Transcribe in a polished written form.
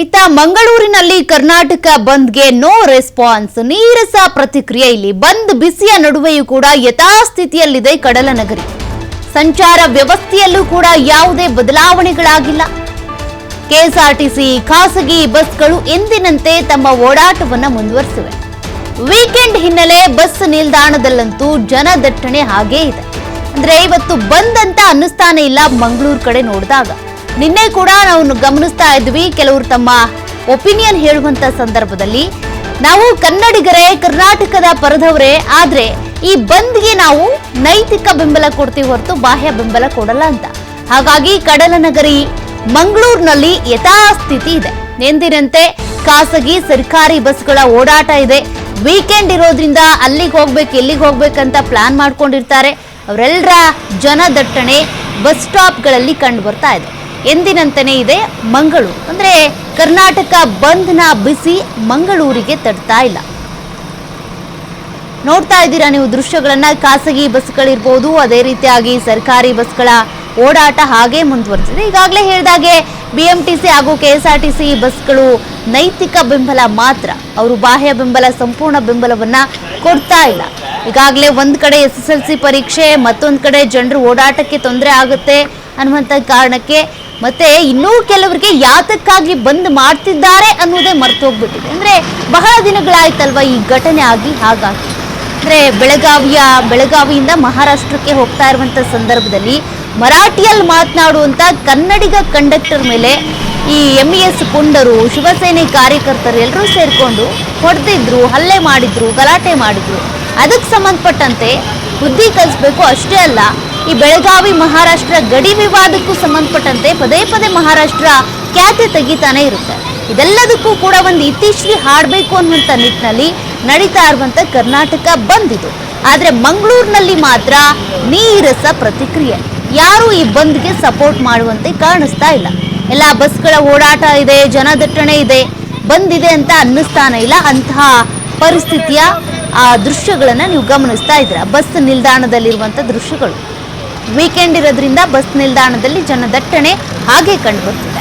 ಇತ್ತ ಮಂಗಳೂರಿನಲ್ಲಿ ಕರ್ನಾಟಕ ಬಂದ್ಗೆ ನೋ ರೆಸ್ಪಾನ್ಸ್, ನೀರಸ ಪ್ರತಿಕ್ರಿಯೆ. ಇಲ್ಲಿ ಬಂದ್ ಬಿಸಿಯ ನಡುವೆಯೂ ಕೂಡ ಯಥಾಸ್ಥಿತಿಯಲ್ಲಿದೆ ಕಡಲನಗರಿ. ಸಂಚಾರ ವ್ಯವಸ್ಥೆಯಲ್ಲೂ ಕೂಡ ಯಾವುದೇ ಬದಲಾವಣೆಗಳಾಗಿಲ್ಲ. ಕೆಎಸ್ಆರ್ಟಿಸಿ ಖಾಸಗಿ ಬಸ್ಗಳು ಎಂದಿನಂತೆ ತಮ್ಮ ಓಡಾಟವನ್ನು ಮುಂದುವರಿಸಿವೆ. ವೀಕೆಂಡ್ ಹಿನ್ನೆಲೆ ಬಸ್ ನಿಲ್ದಾಣದಲ್ಲಂತೂ ಜನದಟ್ಟಣೆ ಹಾಗೇ ಇದೆ. ಅಂದ್ರೆ ಇವತ್ತು ಬಂದ್ ಅಂತ ಅನ್ನಿಸ್ತಾನೆ ಇಲ್ಲ ಮಂಗಳೂರು ಕಡೆ ನೋಡಿದಾಗ. ನಿನ್ನೆ ಕೂಡ ನಾವು ಗಮನಿಸ್ತಾ ಇದ್ವಿ, ಕೆಲವರು ತಮ್ಮ ಒಪಿನಿಯನ್ ಹೇಳುವಂತ ಸಂದರ್ಭದಲ್ಲಿ ನಾವು ಕನ್ನಡಿಗರೇ, ಕರ್ನಾಟಕದ ಪರದವರೇ, ಆದ್ರೆ ಈ ಬಂದ್ಗೆ ನಾವು ನೈತಿಕ ಬೆಂಬಲ ಕೊಡ್ತೀವಿ ಹೊರತು ಬಾಹ್ಯ ಬೆಂಬಲ ಕೊಡಲ್ಲ ಅಂತ. ಹಾಗಾಗಿ ಕಡಲನಗರಿ ಮಂಗಳೂರಿನಲ್ಲಿ ಯಥಾಸ್ಥಿತಿ ಇದೆ. ಎಂದಿನಂತೆ ಖಾಸಗಿ ಸರ್ಕಾರಿ ಬಸ್ಗಳ ಓಡಾಟ ಇದೆ. ವೀಕೆಂಡ್ ಇರೋದ್ರಿಂದ ಅಲ್ಲಿಗೆ ಹೋಗ್ಬೇಕು, ಇಲ್ಲಿಗೆ ಹೋಗ್ಬೇಕಂತ ಪ್ಲಾನ್ ಮಾಡ್ಕೊಂಡಿರ್ತಾರೆ. ಅವರೆಲ್ಲರ ಜನದಟ್ಟಣೆ ಬಸ್ ಸ್ಟಾಪ್ಗಳಲ್ಲಿ ಕಂಡು ಬರ್ತಾ ಇದೆ. ಎಂದಿನಂತೆಯೇ ಇದೆ ಮಂಗಳೂರು. ಅಂದ್ರೆ ಕರ್ನಾಟಕ ಬಂದ್ನ ಬಿಸಿ ಮಂಗಳೂರಿಗೆ ತಡ್ತಾ ಇಲ್ಲ. ನೋಡ್ತಾ ಇದ್ದೀರಾ ನೀವು ದೃಶ್ಯಗಳನ್ನ. ಖಾಸಗಿ ಬಸ್ಗಳಿರ್ಬೋದು, ಅದೇ ರೀತಿಯಾಗಿ ಸರ್ಕಾರಿ ಬಸ್ಗಳ ಓಡಾಟ ಹಾಗೆ ಮುಂದುವರೆದಿದೆ. ಈಗಾಗಲೇ ಹೇಳಿದಾಗೆ ಬಿಎಂಟಿಸಿ ಹಾಗೂ ಕೆಎಸ್ಆರ್ಟಿಸಿ ಬಸ್ಗಳು ನೈತಿಕ ಬೆಂಬಲ ಮಾತ್ರ, ಅವರು ಬಾಹ್ಯ ಬೆಂಬಲ, ಸಂಪೂರ್ಣ ಬೆಂಬಲವನ್ನ ಕೊಡ್ತಾ ಇಲ್ಲ. ಈಗಾಗಲೇ ಒಂದ್ ಕಡೆ SSLC ಪರೀಕ್ಷೆ, ಮತ್ತೊಂದು ಕಡೆ ಜನರು ಓಡಾಟಕ್ಕೆ ತೊಂದರೆ ಆಗುತ್ತೆ ಅನ್ನುವಂಥ ಕಾರಣಕ್ಕೆ, ಮತ್ತೆ ಇನ್ನೂ ಕೆಲವರಿಗೆ ಯಾತಕ್ಕಾಗಿ ಬಂದ್ ಮಾಡ್ತಿದ್ದಾರೆ ಅನ್ನೋದೇ ಮರ್ತು ಹೋಗ್ಬಿಟ್ಟಿದೆ. ಅಂದ್ರೆ ಬಹಳ ದಿನಗಳಾಯ್ತಲ್ವಾ ಈ ಘಟನೆ ಆಗಿ. ಹಾಗಾಗಿ ಅಂದ್ರೆ ಬೆಳಗಾವಿಯಿಂದ ಮಹಾರಾಷ್ಟ್ರಕ್ಕೆ ಹೋಗ್ತಾ ಇರುವಂತ ಸಂದರ್ಭದಲ್ಲಿ ಮರಾಠಿಯಲ್ಲಿ ಮಾತನಾಡುವಂತ ಕನ್ನಡಿಗ ಕಂಡಕ್ಟರ್ ಮೇಲೆ ಈ MES ಪುಂಡರು, ಶಿವಸೇನೆ ಕಾರ್ಯಕರ್ತರು ಎಲ್ಲರೂ ಸೇರ್ಕೊಂಡು ಹೊಡೆದಿದ್ರು, ಹಲ್ಲೆ ಮಾಡಿದ್ರು, ಗಲಾಟೆ ಮಾಡಿದ್ರು. ಅದಕ್ಕೆ ಸಂಬಂಧಪಟ್ಟಂತೆ ಬುದ್ಧಿ ಕಲಿಸ್ಬೇಕು. ಅಷ್ಟೇ ಅಲ್ಲ, ಈ ಬೆಳಗಾವಿ ಮಹಾರಾಷ್ಟ್ರ ಗಡಿ ವಿವಾದಕ್ಕೂ ಸಂಬಂಧಪಟ್ಟಂತೆ ಪದೇ ಪದೇ ಮಹಾರಾಷ್ಟ್ರ ಖ್ಯಾತೆ ತೆಗಿತಾನೆ ಇರುತ್ತೆ. ಇದೆಲ್ಲದಕ್ಕೂ ಕೂಡ ಒಂದು ಇತಿಶ್ರೀ ಹಾಡಬೇಕು ಅನ್ನುವಂಥ ನಿಟ್ಟಿನಲ್ಲಿ ನಡೀತಾ ಇರುವಂತ ಕರ್ನಾಟಕ ಬಂದ್ ಇದು. ಆದ್ರೆ ಮಂಗಳೂರಿನಲ್ಲಿ ಮಾತ್ರ ನೀರಸ ಪ್ರತಿಕ್ರಿಯೆ. ಯಾರು ಈ ಬಂದ್ಗೆ ಸಪೋರ್ಟ್ ಮಾಡುವಂತೆ ಕಾಣಿಸ್ತಾ ಇಲ್ಲ. ಎಲ್ಲ ಬಸ್ಗಳ ಓಡಾಟ ಇದೆ, ಜನದಟ್ಟಣೆ ಇದೆ, ಬಂದಿದೆ ಅಂತ ಅನ್ನಿಸ್ತಾನೆ ಇಲ್ಲ. ಅಂತಹ ಪರಿಸ್ಥಿತಿಯ ಆ ದೃಶ್ಯಗಳನ್ನ ನೀವು ಗಮನಿಸ್ತಾ ಇದ್ದೀರಾ. ಬಸ್ ನಿಲ್ದಾಣದಲ್ಲಿರುವಂತ ದೃಶ್ಯಗಳು. ವೀಕೆಂಡ್ ಇರೋದ್ರಿಂದ ಬಸ್ ನಿಲ್ದಾಣದಲ್ಲಿ ಜನದಟ್ಟಣೆ ಹಾಗೆ ಕಂಡುಬರ್ತದೆ.